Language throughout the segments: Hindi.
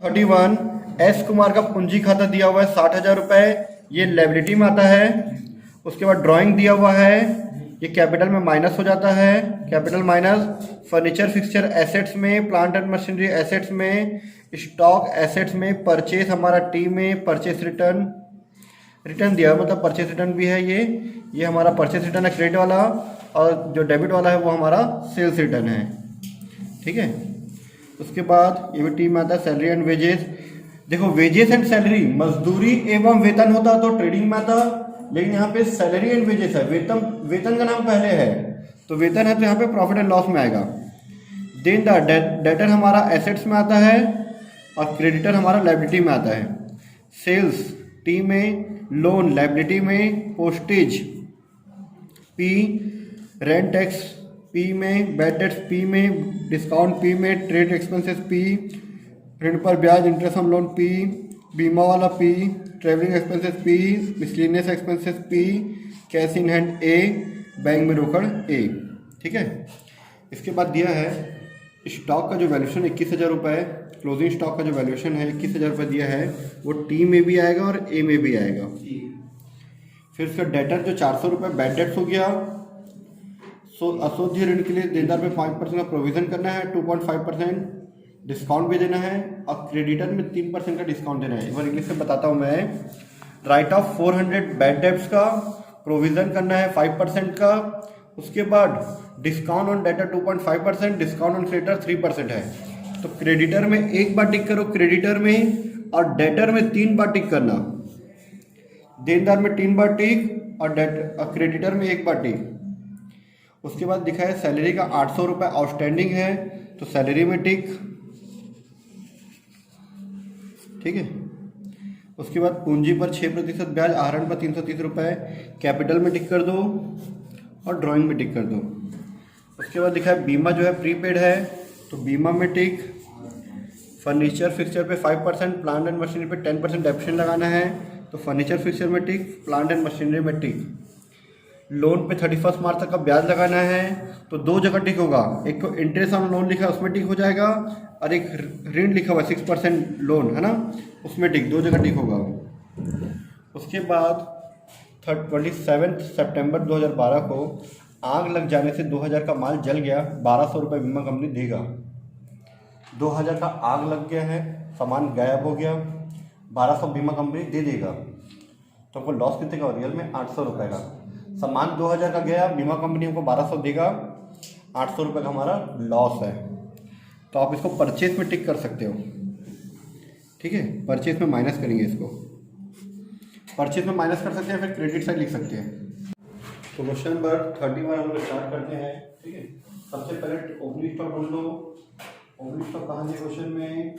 31 एस कुमार का पूंजी खाता दिया हुआ है 60,000 रुपये, ये लायबिलिटी में आता है। उसके बाद ड्राइंग दिया हुआ है, ये कैपिटल में माइनस हो जाता है, capital minus furniture fixture assets में, प्लांट एंड मशीनरी एसेट्स में, स्टॉक एसेट्स में, परचेज हमारा टी में, परचेज रिटर्न रिटर्न दिया हुआ मतलब परचेज रिटर्न भी है। ये हमारा परचेज रिटर्न है क्रेडिट वाला, और जो डेबिट वाला है वो हमारा सेल्स रिटर्न है। ठीक है, उसके बाद ये भी टीम में आता है सैलरी एंड वेजेस। देखो वेजेस एंड सैलरी मजदूरी एवं वेतन होता तो ट्रेडिंग में आता, लेकिन यहाँ पे सैलरी एंड वेजेस है, वेतन का नाम पहले है तो वेतन है तो यहाँ पे प्रॉफिट एंड लॉस में आएगा। देन द डेटर हमारा एसेट्स में आता है और क्रेडिटर हमारा लायबिलिटी में आता है। सेल्स टी में, लोन लायबिलिटी में, postage P, rent tax P में, बैड डेट्स पी में, डिस्काउंट पी में, ट्रेड एक्सपेंसेस पी, ऋण पर ब्याज इंटरेस्ट ऑन लोन पी, बीमा वाला P, travelling expenses P, miscellaneous expenses P, cash in hand A, bank में रोकड़ ए। ठीक है, इसके बाद दिया है स्टॉक का जो वैल्यूएशन 21,000 रुपये है, क्लोजिंग स्टॉक का जो वैल्यूएशन है 21,000 रुपये दिया है, वो टी में भी आएगा और ए में भी आएगा। फिर उसका डेटर जो 400 रुपये बैड डेट्स हो गया। अशुद्ध ऋण के लिए देनदार पे 5% का प्रोविजन करना है, 2.5% डिस्काउंट भी देना है, और क्रेडिटर में 3% का डिस्काउंट देना है। एक बार इंग्लिश में बताता हूँ मैं। राइट ऑफ 400 बैड डेट्स का प्रोविजन करना है 5% का। उसके बाद discount on debtor 2.5%, discount on creditor 3% है। तो क्रेडिटर में एक बार टिक करो क्रेडिटर में, और डेटर में 3 बार टिक करना। देनदार में 3 बार टिक और क्रेडिटर में 1 बार टिक। उसके बाद दिखा है सैलरी का 800 रुपये आउटस्टैंडिंग है तो सैलरी में टिक। ठीक है, उसके बाद पूंजी पर 6% ब्याज, आहरण पर 330 रुपये, कैपिटल में टिक कर दो और ड्राइंग में टिक कर दो। उसके बाद दिखा है बीमा जो है प्रीपेड है तो बीमा में टिक। फर्नीचर फिक्सचर पे 5%, प्लांट एंड मशीनरी पे 10% डेप्शन लगाना है तो फर्नीचर फिक्सचर में टिक, प्लांट एंड मशीनरी में टिक। लोन पे 31 मार्च तक का ब्याज लगाना है तो 2 जगह टिक होगा, एक तो इंटरेस्ट ऑन लोन लिखा है उसमें टिक हो जाएगा, और एक ऋण लिखा हुआ 6% लोन है ना, उसमें टिक, 2 जगह टिक होगा। उसके बाद 27 सितंबर 2012 को आग लग जाने से 2000 का माल जल गया, 1200 रुपये बीमा कंपनी देगा। 2000 का आग लग गया है, सामान गायब हो गया, 1200 बीमा कंपनी दे देगा। तो हमको लॉस कितने का, रियल में 800 रुपये का। सामान 2000 का गया, बीमा कंपनी हमको 1200 देगा, 800 रुपये का हमारा लॉस है। तो आप इसको परचेज में टिक कर सकते हो। ठीक है, परचेज में माइनस करेंगे, इसको परचेज में माइनस कर सकते हैं, फिर क्रेडिट साइड लिख सकते हैं। तो क्वेश्चन नंबर 31 हम लोग स्टार्ट करते हैं। ठीक है, सबसे पहले ओपनिंग स्टॉक ढूंढ लो। ओपनिंग स्टॉक कहाँ है क्वेश्चन में,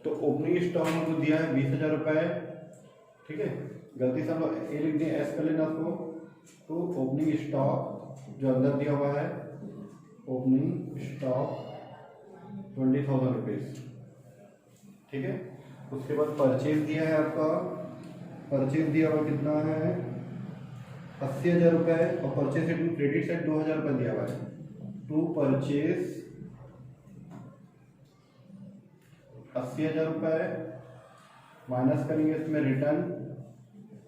तो ओपनिंग स्टॉक हमको दिया है 20,000 रुपये। ठीक है, गलती से हम लोग ए लिख दिए, एस कर लेना उसको। तो ओपनिंग स्टॉक जो अंदर दिया हुआ है, ओपनिंग स्टॉक 20,000 रुपीज़। ठीक है, उसके बाद परचेज दिया है आपका, परचेज दिया हुआ कितना है 80,000 रुपये, और परचेज रिटर्न क्रेडिट साइड 2,000 रुपये दिया हुआ है। टू परचेज 80,000 रुपये माइनस करेंगे इसमें रिटर्न,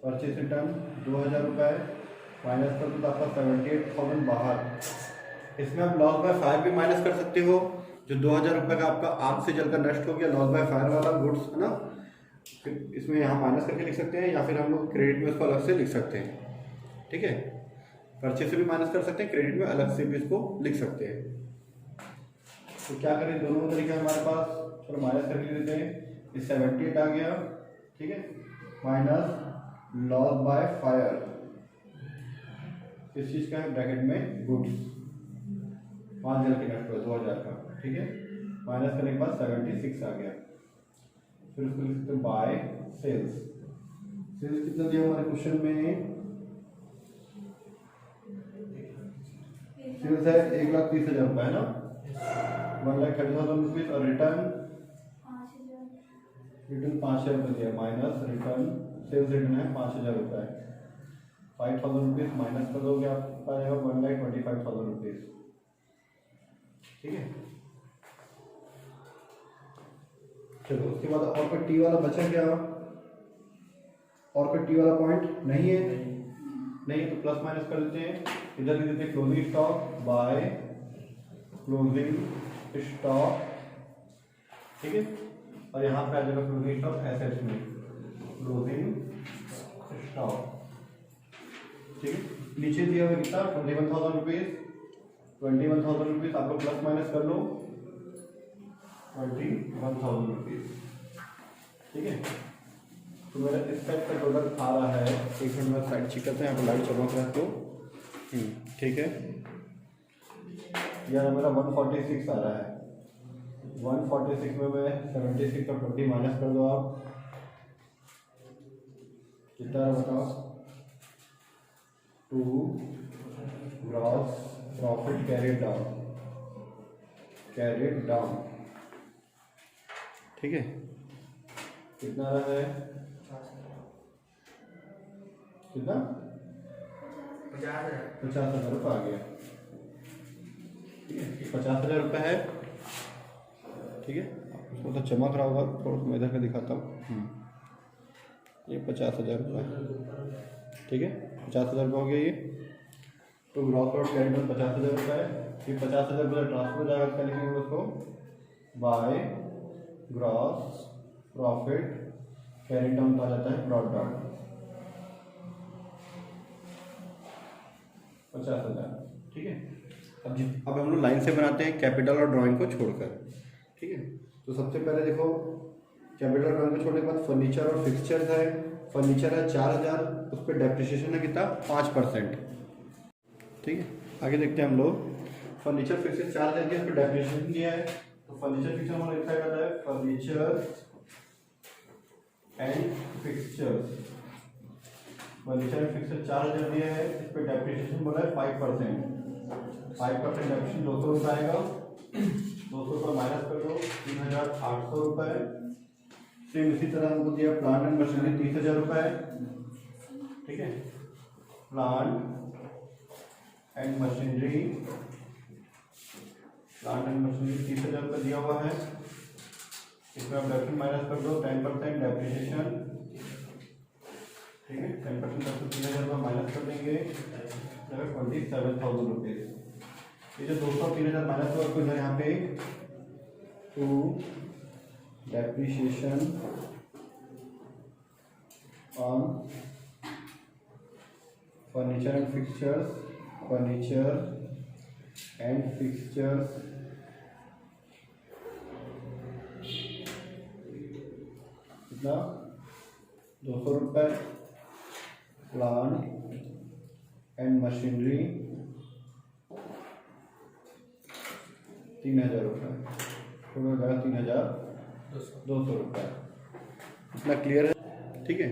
परचेज रिटर्न 2,000 रुपये माइनस कर दो तो आपका 78,000 बाहर। इसमें आप लॉस बाय फायर भी माइनस कर सकते हो, जो 2,000 रुपये का आपका आग से जलकर नष्ट हो गया, लॉस बाय फायर वाला गुड्स है ना, फिर इसमें यहाँ माइनस करके लिख सकते हैं, या फिर हम लोग क्रेडिट में इसको अलग से लिख सकते हैं। ठीक है, परचेज से भी माइनस कर सकते हैं, क्रेडिट में अलग से भी इसको लिख सकते हैं। तो क्या करें, दोनों तरीका है हमारे पास, चलो माइनस करके लेते हैं। ये 78 आ गया। ठीक है, माइनस लॉस बाय फायर, इस चीज़ का है ब्रैकेट में गुड्स, 5 जल के नष्ट हुआ 2,000 का। ठीक है, माइनस करने के बाद 76 आ गया। फिर उसको लिख सकते हैं बाय सेल्स। सेल्स कितना दिया हमारे क्वेश्चन में, सेल्स है 1,30,000 रुपये है ना, 1,30,000 रुपीज़, और रिटर्न 5,000 रुपये दिया, माइनस रिटर्न सेल्स रिटर्न है 5,000 रुपये। 5,000 रुपीज़ माइनस कर दोगे आपका आ जाएगा 1,25,000 रुपीज़। ठीक है, चलो उसके बाद और कोई टी वाला बचा क्या? और कोई टी वाला पॉइंट नहीं है? नहीं तो प्लस माइनस कर देते हैं। इधर लिख देते हैं closing stock by closing stock. ठीक है, और यहाँ पे आ जाएगा क्लोजिंग स्टॉक एसेट्स में क्लोजिंग स्टॉक। ठीक है, नीचे दिया हुआ कितना 21,000 रुपीज़। 21,000 रुपीज़ आप लोग प्लस माइनस कर लो 21,000 रुपीज़। ठीक है, तो मेरा इस टाइप का टोटल आ रहा है। एक मिनट में साइड चेक करते हैं, यहाँ पर लाइट चमक रहा है तो ठीक है, यार मेरा 146 आ रहा है। 146 में मैं 76 का 20 माइनस कर दो आप, कितना बताओ? 2 ग्रॉस प्रॉफिट कैरिड डाउन। ठीक है, कितना आ रहा है? कितना? 50,000 रुपये आ गया। ठीक है, 50,000 रुपये है। ठीक है, उसको तो चमक रहा होगा, थोड़ा सा मैं इधर का दिखाता हूँ। ये 50,000 रुपये। ठीक है, 50,000 रुपये हो गया ये। तो ग्रॉस प्रॉफिट कैरिड डाउन 50,000 रुपये है। ये 50,000 रुपये ट्रांसफर हो जाएगा, क्या लिखेंगे उसको? By gross profit carried down कहा जाता है, ब्रॉट डाउन 50,000। ठीक है, अब हम लोग लाइन से बनाते हैं कैपिटल और ड्राइंग को छोड़कर। ठीक है, तो सबसे पहले देखो कैपिटल ड्राइंग को छोड़ने के बाद फर्नीचर और फिक्सचर्स है। फर्नीचर है 4,000, उस पर डेप्रिसिएशन है कितना? 5%। ठीक है, आगे देखते हैं हम लोग। फर्नीचर फिक्सचर 4,000 के, उस पर डेप्रिसिएशन दिया है। तो फर्नीचर फिक्सचर हमारा लिखा जाता है furniture and fixtures. Furniture and fixture 4,000 दिया है, इस पर डेप्रिसिएशन बोला है 5%। 5% डेप्रिसिएशन 200 रुपये आएगा। 200 रुपये माइनस कर दो 3,800 रुपये। सेम इसी तरह हमको दिया प्लांट एंड मशीनरी 30,000 रुपये। ठीक है, प्लांट एंड मशीनरी 30,000 रुपये दिया हुआ है। इसमें आप डेप्रिसिएशन माइनस कर दो 10% डेप्रिसिएशन। ठीक है, 10% 3,000 रुपये माइनस कर देंगे 27,000 रुपीज़। ये जो 200 3,000 माइनस हुआ उसको इधर यहाँ पे to depreciation on furniture and fixtures कितना? 200 रुपये। प्लांट एंड मशीनरी 3,000 रुपये, टोटल 3,200 रुपये। इतना क्लियर है? ठीक है,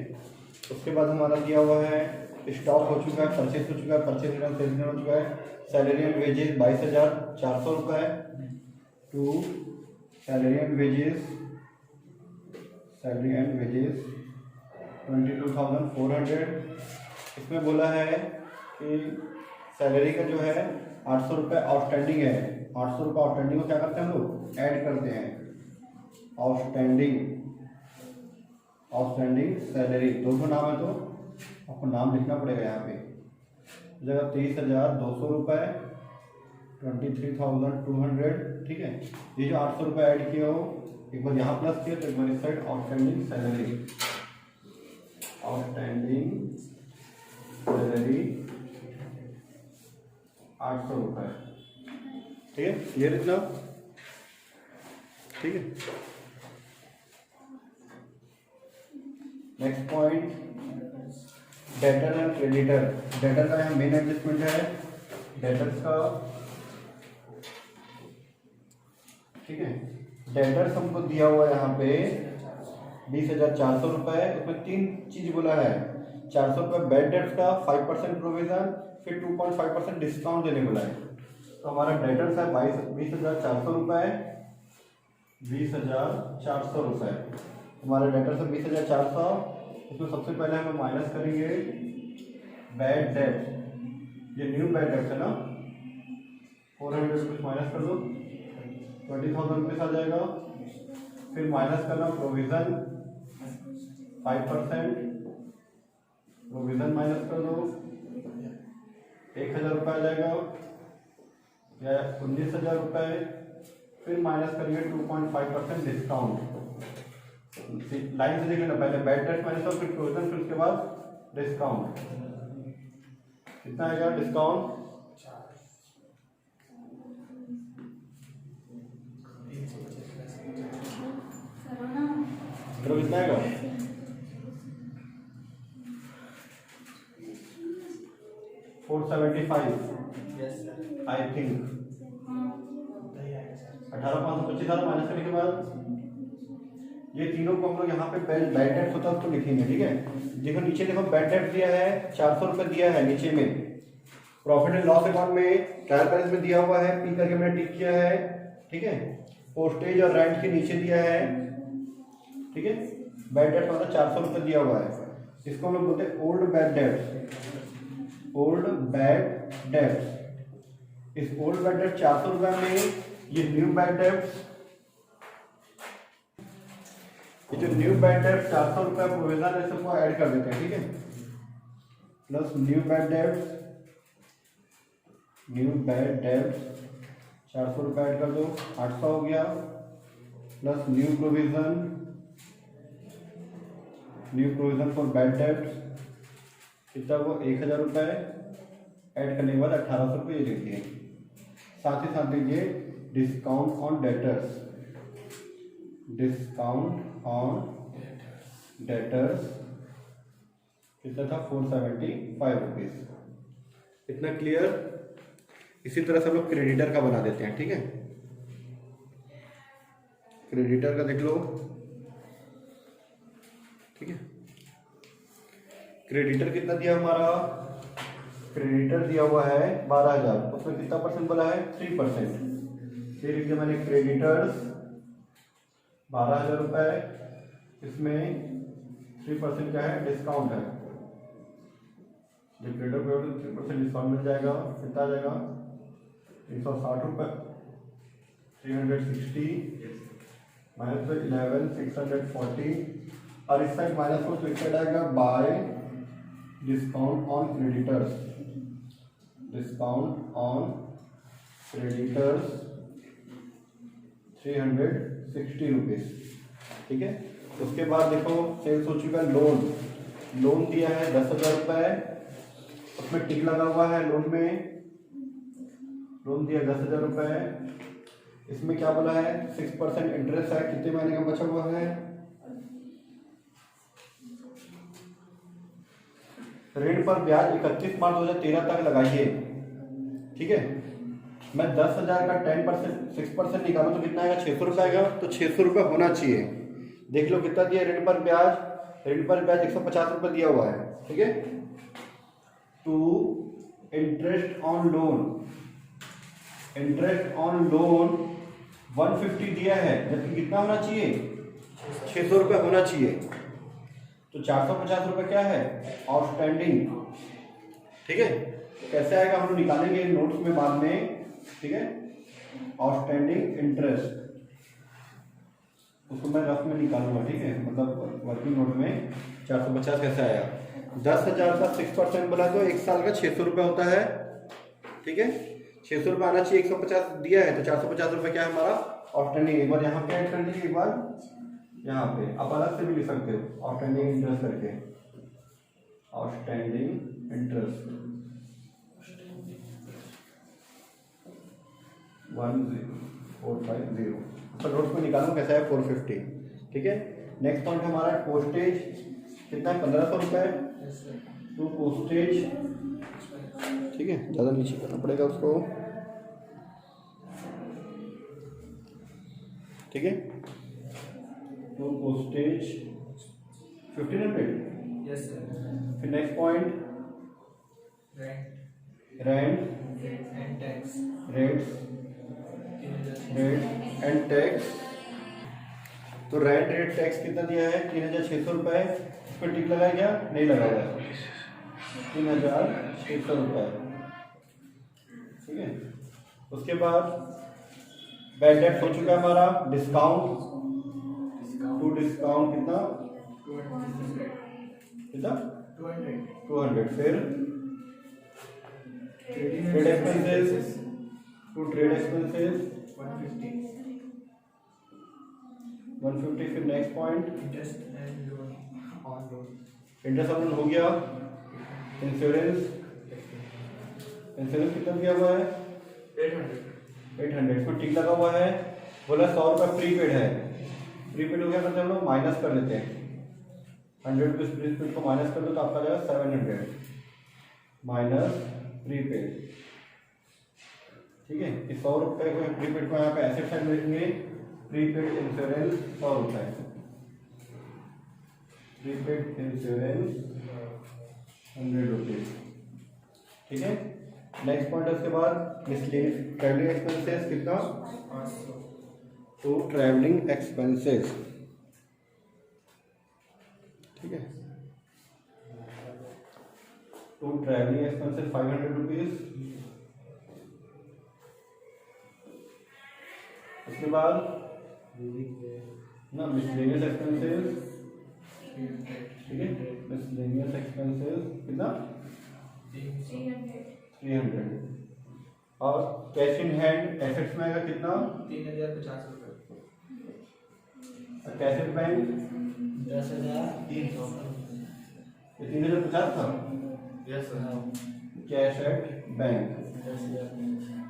उसके बाद हमारा दिया हुआ है स्टॉक हो चुका है, परचेज हो चुका है, परचेज रिटर्न सेल्स रिटर्न हो चुका है। सैलरी एंड वेजेस 22,400 रुपये टू सैलरी एंड वेजेस 22,400। इसमें बोला है कि सैलरी का जो है 800 रुपये आउटस्टैंडिंग है। 800 रुपये आउटस्टैंडिंग को क्या करते हैं हम लोग? ऐड करते हैं। आउटस्टैंडिंग सैलरी, दोनों नाम है तो आपको नाम लिखना पड़ेगा यहाँ पे। जगह 23,200 रुपये 23,200। ठीक है, ये जो 800 रुपये ऐड किया हो, एक बार यहाँ प्लस किया तो एक बार इस साइड आउटस्टैंडिंग सैलरी 800 रुपये। ठीक है, क्लियर इतना? ठीक है, next point debtor and creditor. Debtor का यहाँ मेन एडजस्टमेंट है डेटर्स का। ठीक है, डेटर्स हमको दिया हुआ है यहाँ पे 20,400 रुपये। उसमें 3 चीज बोला है। 400 रुपये बैड डेट्स का 5% प्रोविजन, फिर 2.5% डिस्काउंट देने बोला है। तो हमारा डेटर्स है 20,400 रुपये। 20,400 रुपये हमारा डेटर्स है 20,400। उसमें सबसे पहले हम माइनस करेंगे बैड डेट, ये न्यू बैड डेट है ना, 400 रुपीज़ माइनस कर दो, 20,000 रुपीज़ आ जाएगा। फिर माइनस करना प्रोविज़न 5%, प्रोविज़न माइनस कर दो, 1,000 रुपये आ जाएगा या 19,000 रुपये। फिर माइनस करिए 2.5% डिस्काउंट। लाइन से देख लेना, पहले बैड डेट माइनस और फिर प्रोविज़न, फिर उसके बाद डिस्काउंट। कितना आएगा डिस्काउंट? 4 कितना आएगा? 475 आई थिंक। 18,525 आ रहा, माइनस करने के बाद ये तीनों को हम लोग यहाँ पे बैड डेट होता है उसको लिखेंगे, ठीक है। देखो नीचे देखो बैड डेट दिया है 400 रुपये दिया है नीचे में, प्रॉफिट एंड लॉस अकाउंट में ट्रायल बैलेंस में दिया हुआ है, पी करके मैंने टिक किया है, ठीक है। पोस्टेज और रेंट के नीचे दिया है, ठीक है। बैड डेट मतलब 400 रुपये दिया हुआ है, इसको हम लोग बोलते हैं old bad debt, old bad debt. इस ओल्ड बैड डेट 400 रुपये में ये न्यू बैड डेट, ये जो न्यू बैड डेट 400 रुपये प्रोविजन है सबको ऐड कर देते हैं, ठीक है। Plus new bad debt, new bad debt 400 रुपये ऐड कर दो, 800 हो गया। Plus new provision, new provision for bad debt कितना वो 1,000 रुपये ऐड करने के बाद 1,800 रुपये ये लिखिए। साथ ही साथ लीजिए discount on debtors, discount on debtors कितना था 475 रुपीज़। इतना क्लियर। इसी तरह से हम लोग क्रेडिटर का बना देते हैं, ठीक है। क्रेडिटर का देख लो, ठीक है। क्रेडिटर कितना दिया हमारा? क्रेडिटर दिया हुआ है 12,000, उसमें कितना परसेंट बोला है? 3%। फिर लिख दिया मैंने क्रेडिटर्स 12,000 रुपये, इसमें 3% क्या है? डिस्काउंट है। जब क्रेडिटर पे 3% डिस्काउंट मिल जाएगा, कितना आ जाएगा? 360 रुपये, 360 माइनस 11 640, और इस साइड माइनस को फिक्स आएगा bye discount on creditors, discount on creditors 360 rupees, ठीक है। उसके बाद देखो सेल्स हो चुका है लोन, लोन दिया है 10,000 रुपये, उसमें टिक लगा हुआ है लोन में, लोन दिया 10,000 रुपये। इसमें क्या बोला है? 6% इंटरेस्ट है, कितने महीने का बचा हुआ है? ऋण पर ब्याज 31 मार्च 2013 तक लगाइए, ठीक है। मैं 10,000 का 10% 6% निकालूं तो कितना आएगा? 600 रुपये आएगा, तो 600 रुपये होना चाहिए। देख लो कितना दिया ऋण पर ब्याज, ऋण पर ब्याज 150 रुपये दिया हुआ है, ठीक है। To interest on loan, interest on loan 150 दिया है, जबकि कितना होना चाहिए? 600 रुपये होना चाहिए, तो 450 रुपये क्या है? आउटस्टैंडिंग, ठीक है। तो कैसे आएगा हम लोग निकालेंगे नोट्स में बाद में, ठीक है। आउटस्टैंडिंग इंटरेस्ट उसको मैं रफ में निकालूंगा, ठीक है, मतलब वर्किंग नोट में 450 कैसे आया? 10,000 का 6% बोला तो 1 साल का 600 रुपये होता है, ठीक है। 600 रुपये आना चाहिए, 150 दिया है, तो 450 रुपये क्या है हमारा? आउटस्टैंडिंग। एक बार यहाँ पे ऐड कर लीजिए, एक बार यहाँ पे आप अलग से भी लिख सकते हो आउटस्टैंडिंग इंटरेस्ट करके, आउटस्टैंडिंग इंटरेस्ट 10450। तो नोट को निकालो कैसा है? 450, ठीक है। नेक्स्ट पॉइंट हमारा पोस्टेज कितना है? 1,500 रुपये। तो पोस्टेज, ठीक है, ज़्यादा नीचे करना पड़ेगा उसको, ठीक है। तो पोस्टेज 1,500, यस सर। फिर next point rent and tax, rates, rate and tax. तो रेंट रेट टैक्स कितना दिया है? 3,600 रुपये। इस पर टिक लगाया क्या? नहीं लगा हुआ है, 3,600 रुपये। ठीक है, उसके बाद बैड डेट हो चुका है हमारा। डिस्काउंट टू डिस्काउंट कितना 200। फिर trade expenses to trade expenses 150। फिर next point interest and loan on loan. Interest on loan हो गया। इंश्योरेंस कितना दिया हुआ है 800। इसमें टिक लगा हुआ है, बोला 100 रुपये प्रीपेड है। प्रीपेड हो गया मतलब हम लोग माइनस कर लेते हैं, 100 रुपीज प्रीपेड को माइनस कर दो तो आपका जाएगा 700 माइनस प्रीपेड। ठीक है, इस 100 रुपये को प्रीपेड को यहाँ पे एसेट साइड में लिखेंगे। प्रीपेड इंश्योरेंस 100 रुपये, प्रीपेड इंश्योरेंस 100 रुपीज। ठीक है, नेक्स्ट पॉइंट है उसके बाद मिसलेनियस ट्रैवलिंग एक्सपेंसेस कितना 500। To travelling expenses. ठीक है, टू ट्रैवलिंग एक्सपेंसेस 500 रुपीज। उसके बाद ना मिसलेनियस एक्सपेंसेस। ठीक है, मिसलेनियस एक्सपेंसेस कितना 300। और कैश इन हैंड एसेट्स में आएगा कितना 3050 रुपये। Cash in bank 10,300। 3050 था। Yes sir. Cash at bank. 10,300।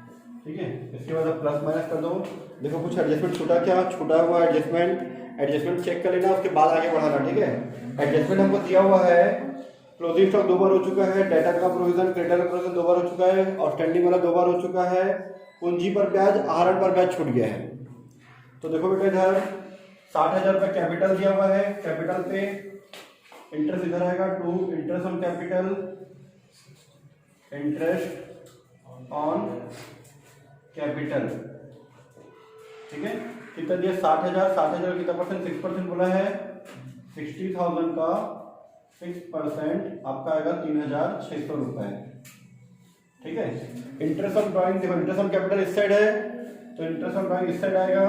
ठीक है, इसके बाद आप प्लस माइनस कर दो। देखो कुछ एडजस्टमेंट छूटा हुआ एडजस्टमेंट चेक कर लेना, उसके बाद आगे बढ़ाना। ठीक है, एडजस्टमेंट हमको दिया हुआ है। क्लोजिंग स्टॉक 2 बार हो चुका है, डाटा का प्रोविजन क्रेडिटर का प्रोविजन 2 बार हो चुका है, आउटस्टैंडिंग वाला 2 बार हो चुका है, पूंजी पर ब्याज आहरण पर ब्याज छूट गया है। तो देखो बेटा इधर 60,000 रुपये कैपिटल दिया हुआ है, कैपिटल पे इंटरेस्ट इधर आएगा to interest on capital, interest on capital. ठीक है, कितना दिया 60,000 कितना परसेंट 6% बोला है। 60,000 का 6% आपका आएगा 3,600 रुपये। ठीक है, इंटरेस्ट ऑन ड्राइंग देखो इंटरेस्ट ऑन कैपिटल इस साइड है तो इंटरेस्ट ऑन ड्राइंग इस साइड आएगा।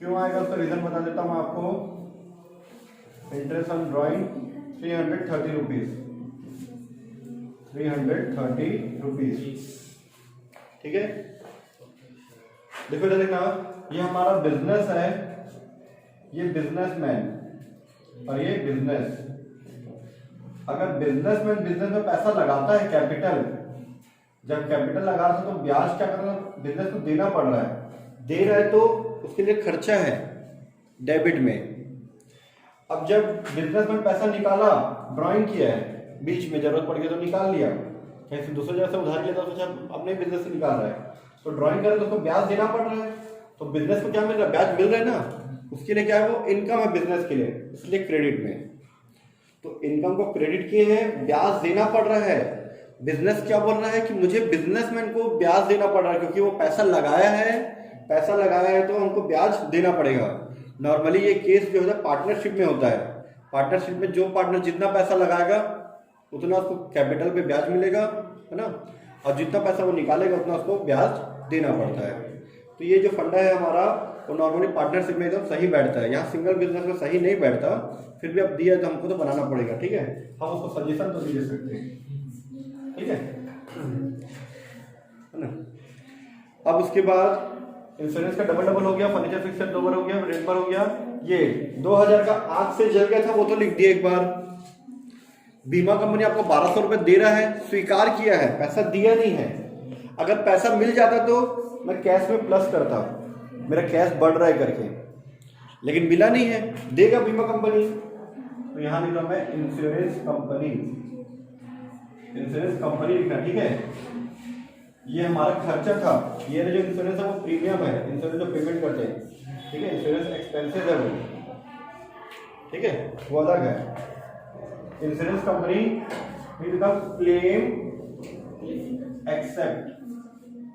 क्यों आएगा उसका रीजन बता देता हूँ आपको। Interest on drawing 330 rupees, 330 rupees. ठीक है, देखो इधर देखना, ये हमारा बिजनेस है, ये बिजनेसमैन और ये बिजनेस। अगर बिजनेसमैन बिजनेस में पैसा लगाता है कैपिटल, जब कैपिटल लगा रहा था तो ब्याज क्या कर रहा है बिजनेस को देना पड़ रहा है, दे रहा है तो उसके लिए खर्चा है डेबिट में। अब जब बिजनेसमैन पैसा निकाला, ड्राइंग किया है, बीच में जरूरत पड़ गई तो निकाल लिया, कहीं से दूसरे जगह से उधार लिया तो सोचा अपने बिजनेस से निकाल रहा है तो ड्राइंग करे तो उसको ब्याज देना पड़ रहा है। तो बिजनेस को क्या मिल रहा है, ब्याज मिल रहा है ना, उसके लिए क्या है वो इनकम है बिजनेस के लिए, इसलिए क्रेडिट में। तो इनकम को क्रेडिट किए हैं, ब्याज देना पड़ रहा है। बिजनेस क्या बोल रहा है कि मुझे बिजनेसमैन को ब्याज देना पड़ रहा है क्योंकि वो पैसा लगाया है तो हमको ब्याज देना पड़ेगा। नॉर्मली ये केस जो है पार्टनरशिप में होता है। पार्टनरशिप में जो पार्टनर जितना पैसा लगाएगा उतना उसको कैपिटल पे ब्याज मिलेगा, है ना, और जितना पैसा वो निकालेगा उतना उसको ब्याज देना पड़ता है। तो ये जो फंडा है हमारा वो नॉर्मली पार्टनरशिप में एकदम सही बैठता है, यहाँ सिंगल बिजनेस में सही नहीं बैठता। फिर भी अब दिया तो हमको तो बनाना पड़ेगा। ठीक है, हम उसको सजेशन तो नहीं दे सकते। ठीक है ना। अब उसके बाद इंश्योरेंस का डबल हो गया, फर्नीचर फिक्सर 2 बार हो गया, रेंट पर हो गया। ये 2000 का आग से जल गया था वो तो लिख दिया एक बार। बीमा कंपनी आपको 1200 रुपये दे रहा है, स्वीकार किया है, पैसा दिया नहीं है। अगर पैसा मिल जाता तो मैं कैश में प्लस करता, मेरा कैश बढ़ रहा है करके, लेकिन मिला नहीं है, देगा बीमा कंपनी। तो यहां लिख रहा हूं मैं इंश्योरेंस कंपनी, इंश्योरेंस कंपनी लिखना। ठीक है, ये हमारा खर्चा था, ये जो इंश्योरेंस है वो प्रीमियम है, इंश्योरेंस जो पेमेंट करते हैं। ठीक है, इंश्योरेंस एक्सपेंसेस है वो, ठीक है, वो अलग है। Insurance company claim accept,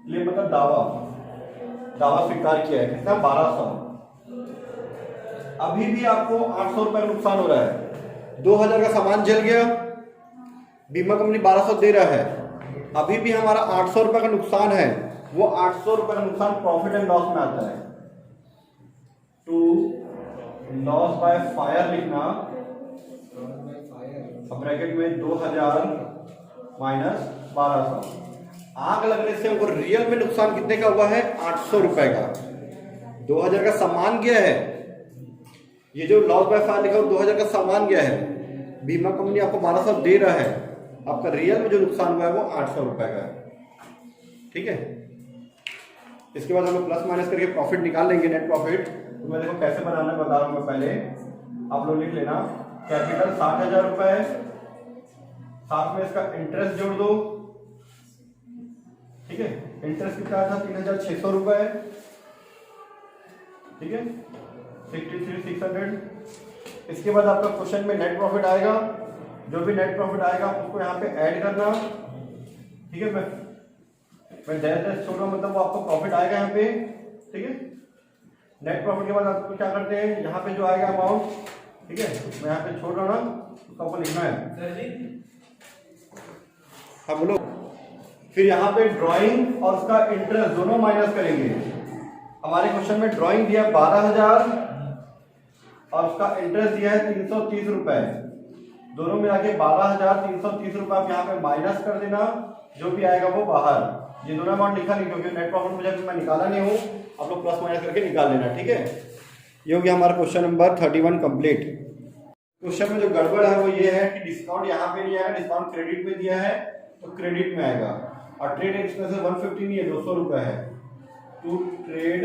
claim मतलब दावा स्वीकार किया है, कितना 1200। अभी भी आपको 800 रुपए का नुकसान हो रहा है। 2000 का सामान जल गया, बीमा कंपनी 1200 दे रहा है, अभी भी हमारा 800 रुपये का नुकसान है, वो 800 रुपये का नुकसान प्रॉफिट एंड लॉस में आता है। टू लॉस बाय फायर लिखना, ब्रैकेट में 2000 माइनस 1200। आग लगने से हमको रियल में नुकसान कितने का हुआ है? 800 रुपए का। 2000 का सामान गया है, ये जो लॉस बाय फायर लिखा है 2000 का सामान गया है, बीमा कंपनी आपको 1200 दे रहा है, आपका रियल में जो नुकसान हुआ है वो 800 रुपए का है। ठीक है, इसके बाद हम लोग प्लस माइनस करके प्रॉफिट निकाल लेंगे, नेट प्रॉफिट। तो मैं देखो कैसे बनाना है बता रहा हूँ मैं, पहले आप लोग लिख लेना कैपिटल 60,000 रुपए, साथ में इसका इंटरेस्ट जोड़ दो। ठीक है, इंटरेस्ट कितना था? 3,600 रुपए। ठीक है, 63,600। इसके बाद आपका क्वेश्चन में नेट प्रॉफिट आएगा, जो भी नेट प्रॉफिट आएगा उसको यहाँ पे ऐड करना। ठीक है, मैं डायरेक्ट छोड़ रहा हूँ, मतलब वो आपको प्रॉफिट आएगा यहाँ पे। ठीक है, नेट प्रॉफिट के बाद आपको क्या करते हैं, यहाँ पे जो आएगा अमाउंट, ठीक है, मैं यहाँ पे छोड़ रहा हूँ ना, उसको आपको लिखना है। हाँ बोलो। फिर यहाँ पे ड्राइंग और उसका इंटरेस्ट दोनों माइनस करेंगे। हमारे क्वेश्चन में ड्राइंग दिया 12,000 और उसका इंटरेस्ट दिया है 330 रुपए, दोनों मिला के 12,330 रुपए आप यहाँ पे माइनस कर देना, जो भी आएगा वो बाहर। ये दोनों अमाउंट लिखा नहीं क्योंकि नेट प्रॉफिट मुझे मैं निकाला नहीं हूँ, आप लोग प्लस माइनस करके निकाल लेना। ठीक है, ये हो गया हमारा क्वेश्चन नंबर 31 कंप्लीट। क्वेश्चन में जो गड़बड़ है वो ये है कि डिस्काउंट यहाँ पे नहीं आएगा, डिस्काउंट क्रेडिट में दिया है तो क्रेडिट में आएगा, और ट्रेड एक्सपेंसेस 150 नहीं है, 200 रुपए है। टू ट्रेड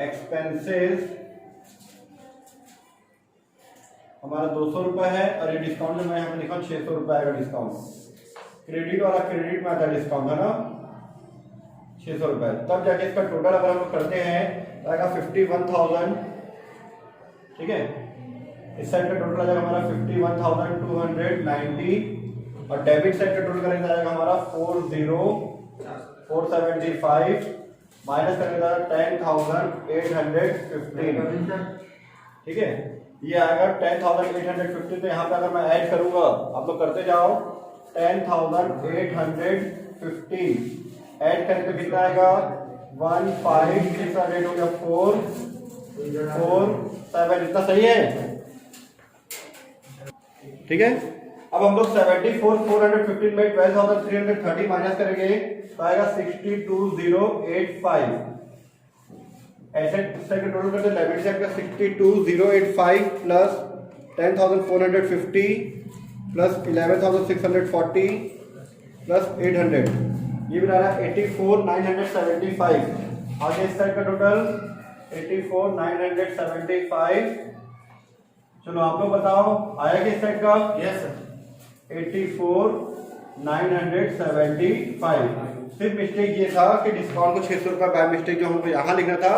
एक्सपेंसेस हमारा 200 रुपए है, और ये डिस्काउंट में मैं यहाँ पे लिखा 600 रुपए आएगा डिस्काउंट। क्रेडिट वाला क्रेडिट में आता है डिस्काउंट, है ना, 600 रुपए। तब जाके इसका टोटल अगर हम लोग करते हैं तो आएगा 51,000। ठीक है, इस साइड का टोटल आ जाएगा हमारा 51,290, और डेबिट साइड का टोटल करेंगे जाएगा हमारा 40,475, माइनस करके जाएगा 10,815। ठीक है, ये आएगा 10,815। तो यहाँ पे अगर मैं ऐड करूंगा, आप लोग करते जाओ, 10,815 ऐड करके तो कितना आएगा? 1,5,600 हो गया, 4,4,7। इतना सही है? ठीक है, अब हम लोग 74,415 में 12,330 माइनस करेंगे तो आएगा 62,085। एसेट साइड का टोटल करते हैं, लायबिलिटी साइड का 62,085 प्लस 10,450 प्लस 11,640 प्लस 800, ये भी रहा 84,975। आगे इस साइड का टोटल 84,975। चलो आप लोग बताओ आया कि इस साइड का? Yes sir. 84,975। सिर्फ मिस्टेक ये था कि डिस्काउंट को 600 रुपये बाय मिस्टेक जो हमको यहाँ लिखना था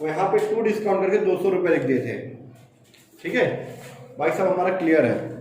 वो यहाँ पे 2 डिस्काउंट करके 200 रुपये लिख दिए थे। ठीक है भाई साहब, हमारा क्लियर है।